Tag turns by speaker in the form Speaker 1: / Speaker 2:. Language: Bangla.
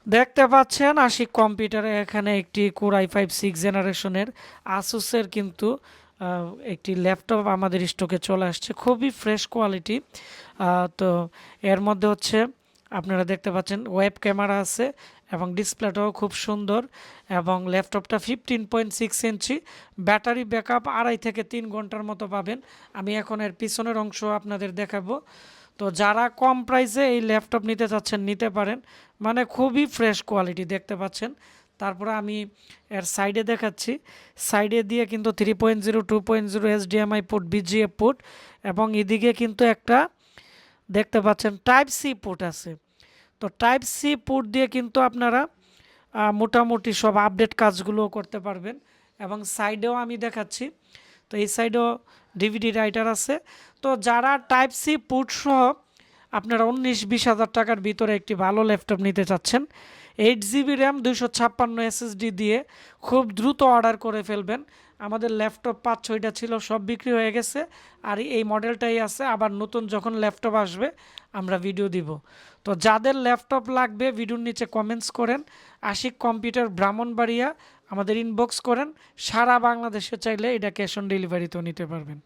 Speaker 1: দেখতে পাচ্ছেন আশিক কম্পিউটারে এখানে একটি কোর i5 6 জেনারেশনের আসুসের কিন্তু একটি ল্যাপটপ আমাদের স্টকে চলে আসছে, খুবই ফ্রেশ কোয়ালিটি। তো এর মধ্যে হচ্ছে আপনারা দেখতে পাচ্ছেন ওয়েব ক্যামেরা আছে এবং ডিসপ্লেটাও খুব সুন্দর, এবং ল্যাপটপটা 15.6 ইঞ্চি, ব্যাটারি ব্যাকআপ 2.5 থেকে 3 ঘন্টার মতো পাবেন। আমি এখন এর পিছনের অংশ আপনাদের দেখাবো। তো যারা কম প্রাইসে এই ল্যাপটপ নিতে চাচ্ছেন নিতে পারেন, মানে খুবই ফ্রেশ কোয়ালিটি দেখতে পাচ্ছেন। তারপরে আমি এর সাইডে দেখাচ্ছি, সাইডে দিয়ে কিন্তু 3.0 2.0 HDMI পোর্ট, বিজিএ পোর্ট, এবং এদিকে কিন্তু একটা দেখতে পাচ্ছেন টাইপ সি পোর্ট আছে। তো টাইপ সি পোর্ট দিয়ে কিন্তু আপনারা মোটামুটি সব আপডেট কাজগুলো করতে পারবেন। এবং সাইডেও আমি দেখাচ্ছি, তো এই সাইডেও ডিভিডি রাইটার আছে। তো যারা টাইপ সি পোর্ট সহ আপনারা 19-20 হাজার টাকার ভিতরে একটি ভালো ল্যাপটপ নিতে চাচ্ছেন, 8 GB র্যাম 256 SSD দিয়ে খুব দ্রুত অর্ডার করে ফেলবেন। আমাদের ল্যাপটপ 5-6টা ছিল, সব বিক্রি হয়ে গেছে, আর এই মডেলটাই আছে। আবার নতুন যখন ল্যাপটপ আসবে আমরা ভিডিও দিব। তো যাদের ল্যাপটপ লাগবে ভিডিওর নিচে কমেন্টস করেন, আশিক কম্পিউটার ব্রাহ্মণবাড়িয়া আমাদের ইনবক্স করেন। সারা বাংলাদেশে চাইলে এটা ক্যাশ অন ডেলিভারিতেও নিতে পারবেন।